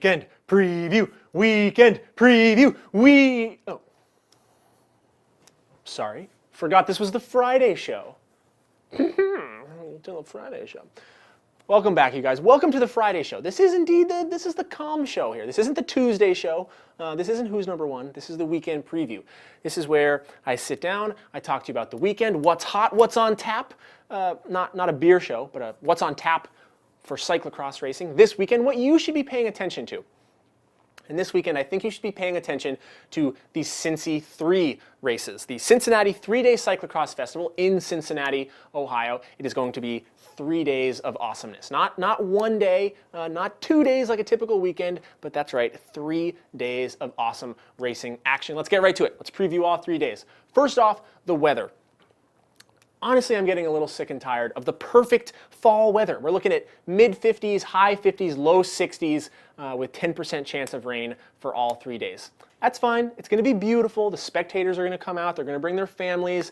Weekend preview. Weekend preview. Oh. Sorry. Forgot this was the Friday show. The Friday show. Welcome back, you guys. Welcome to the Friday show. This is indeed the calm show here. This isn't the Tuesday show. This isn't Who's Number One. This is the weekend preview. This is where I sit down, I talk to you about the weekend, what's hot, what's on tap. Not a beer show, but what's on tap for cyclocross racing this weekend, what you should be paying attention to. And this weekend, I think you should be paying attention to the Cincy 3 races. The Cincinnati 3-Day Cyclocross Festival in Cincinnati, Ohio. It is going to be 3 days of awesomeness. Not 1 day, not 2 days like a typical weekend, but that's right, 3 days of awesome racing action. Let's get right to it. Let's preview all 3 days. First off, the weather. Honestly, I'm getting a little sick and tired of the perfect fall weather. We're looking at mid-50s, high 50s, low 60s with 10% chance of rain for all 3 days. That's fine. It's going to be beautiful. The spectators are going to come out. They're going to bring their families.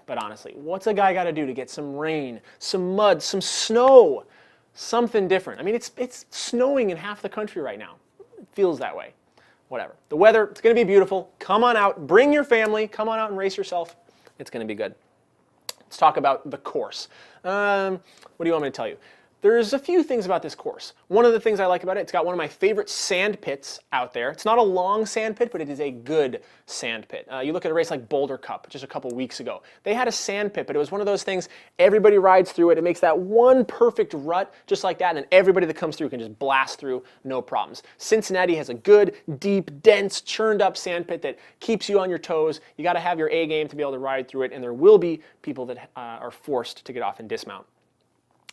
But honestly, what's a guy got to do to get some rain, some mud, some snow, something different? I mean, it's snowing in half the country right now. It feels that way. Whatever. The weather, it's going to be beautiful. Come on out. Bring your family. Come on out and race yourself. It's going to be good. Let's talk about the course. What do you want me to tell you? There's a few things about this course. One of the things I like about it, it's got one of my favorite sand pits out there. It's not a long sand pit, but it is a good sand pit. You look at a race like Boulder Cup just a couple weeks ago. They had a sand pit, but it was one of those things, everybody rides through it. It makes that one perfect rut just like that, and then everybody that comes through can just blast through, no problems. Cincinnati has a good, deep, dense, churned up sand pit that keeps you on your toes. You got to have your A game to be able to ride through it, and there will be people that are forced to get off and dismount.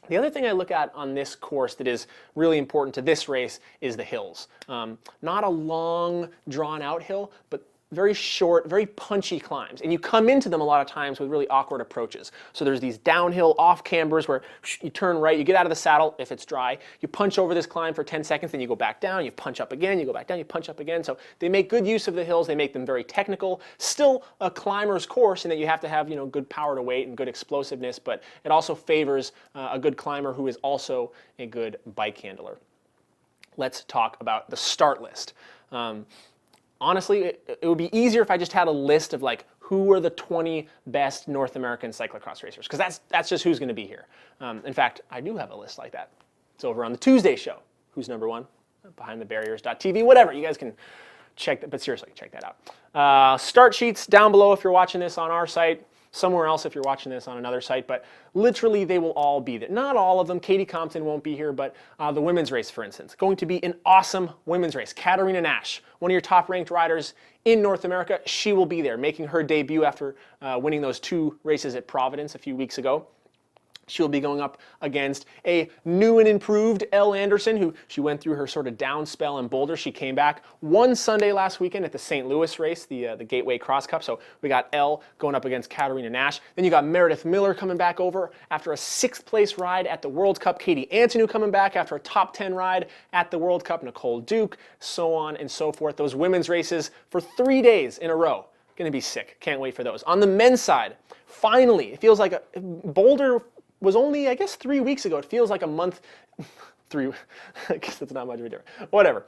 The other thing I look at on this course that is really important to this race is the hills. Not a long, drawn-out hill, but very short, very punchy climbs. And you come into them a lot of times with really awkward approaches. So there's these downhill off-cambers where you turn right, you get out of the saddle if it's dry, you punch over this climb for 10 seconds, then you go back down, you punch up again, you go back down, you punch up again. So they make good use of the hills, they make them very technical. Still a climber's course in that you have to have good power to weight and good explosiveness, but it also favors a good climber who is also a good bike handler. Let's talk about the start list. Honestly, it would be easier if I just had a list of like who are the 20 best North American cyclocross racers, because that's just who's going to be here. In fact, I do have a list like that. It's over on the Tuesday show. Who's number one? BehindTheBarriers.tv, whatever. You guys can check that, but seriously, check that out. Start sheets down below if you're watching this on our site. Somewhere else if you're watching this on another site, but literally they will all be there. Not all of them. Katie Compton won't be here, but the women's race, for instance, going to be an awesome women's race. Katarina Nash, one of your top-ranked riders in North America, she will be there, making her debut after winning those 2 races at Providence a few weeks ago. She'll be going up against a new and improved Elle Anderson, who she went through her sort of down spell in Boulder. She came back one Sunday last weekend at the St. Louis race, the Gateway Cross Cup. So we got Elle going up against Katarina Nash. Then you got Meredith Miller coming back over after a 6th place ride at the World Cup. Katie Antonou coming back after a top 10 ride at the World Cup. Nicole Duke, so on and so forth. Those women's races for 3 days in a row. Going to be sick. Can't wait for those. On the men's side, finally, it feels like Boulder was only, I guess, 3 weeks ago. It feels like a month. I guess that's not much of a difference. Whatever.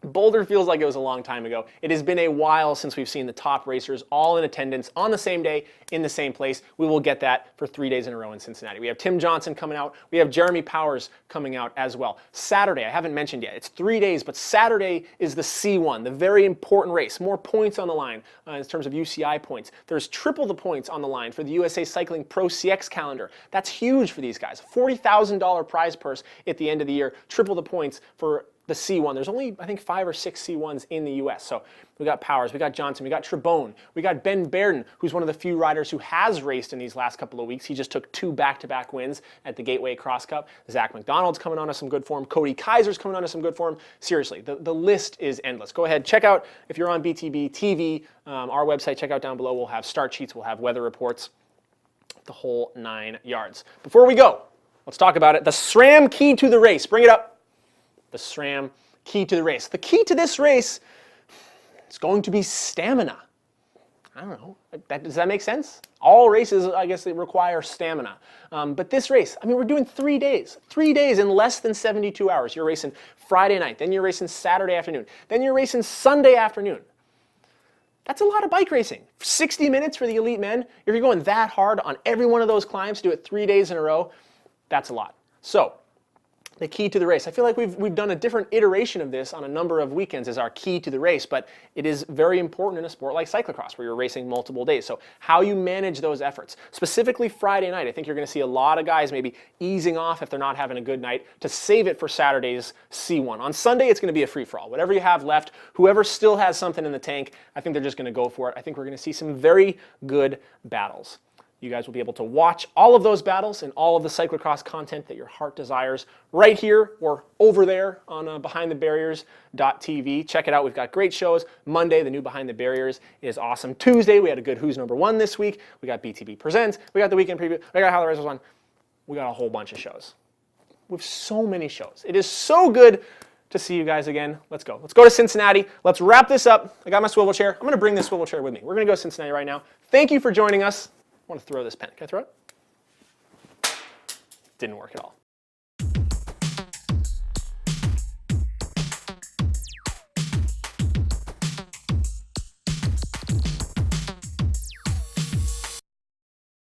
Boulder feels like it was a long time ago. It has been a while since we've seen the top racers all in attendance on the same day in the same place. We will get that for 3 days in a row in Cincinnati. We have Tim Johnson coming out. We have Jeremy Powers coming out as well. Saturday, I haven't mentioned yet. It's 3 days, but Saturday is the C1, the very important race. More points on the line in terms of UCI points. There's triple the points on the line for the USA Cycling Pro CX calendar. That's huge for these guys. $40,000 prize purse at the end of the year. Triple the points for the C1. There's only, I think, 5 or 6 C1s in the US. So we got Powers, we got Johnson, we got Trebone, we got Ben Bairden, who's one of the few riders who has raced in these last couple of weeks. He just took 2 back-to-back wins at the Gateway Cross Cup. Zach McDonald's coming on to some good form. Cody Kaiser's coming on to some good form. Seriously, the list is endless. Go ahead, check out, if you're on BTB TV, our website, check out down below. We'll have start sheets, we'll have weather reports, the whole 9 yards. Before we go, let's talk about it. The SRAM key to the race. Bring it up. The SRAM key to the race. The key to this race is going to be stamina. I don't know. Does that make sense? All races, I guess, they require stamina. But this race, I mean, we're doing 3 days. 3 days in less than 72 hours. You're racing Friday night. Then you're racing Saturday afternoon. Then you're racing Sunday afternoon. That's a lot of bike racing. 60 minutes for the elite men. If you're going that hard on every one of those climbs, do it 3 days in a row, that's a lot. So, the key to the race. I feel like we've done a different iteration of this on a number of weekends as our key to the race, but it is very important in a sport like cyclocross where you're racing multiple days. So how you manage those efforts. Specifically Friday night, I think you're going to see a lot of guys maybe easing off if they're not having a good night to save it for Saturday's C1. On Sunday, it's going to be a free-for-all. Whatever you have left, whoever still has something in the tank, I think they're just going to go for it. I think we're going to see some very good battles. You guys will be able to watch all of those battles and all of the cyclocross content that your heart desires right here or over there on behindthebarriers.tv. Check it out. We've got great shows. Monday, the new Behind the Barriers is awesome. Tuesday, we had a good Who's Number One this week. We got BTB Presents. We got the Weekend Preview. We got How the Race Was Won. We got a whole bunch of shows. We have so many shows. It is so good to see you guys again. Let's go. Let's go to Cincinnati. Let's wrap this up. I got my swivel chair. I'm going to bring this swivel chair with me. We're going to go to Cincinnati right now. Thank you for joining us. I want to throw this pen. Can I throw it? Didn't work at all.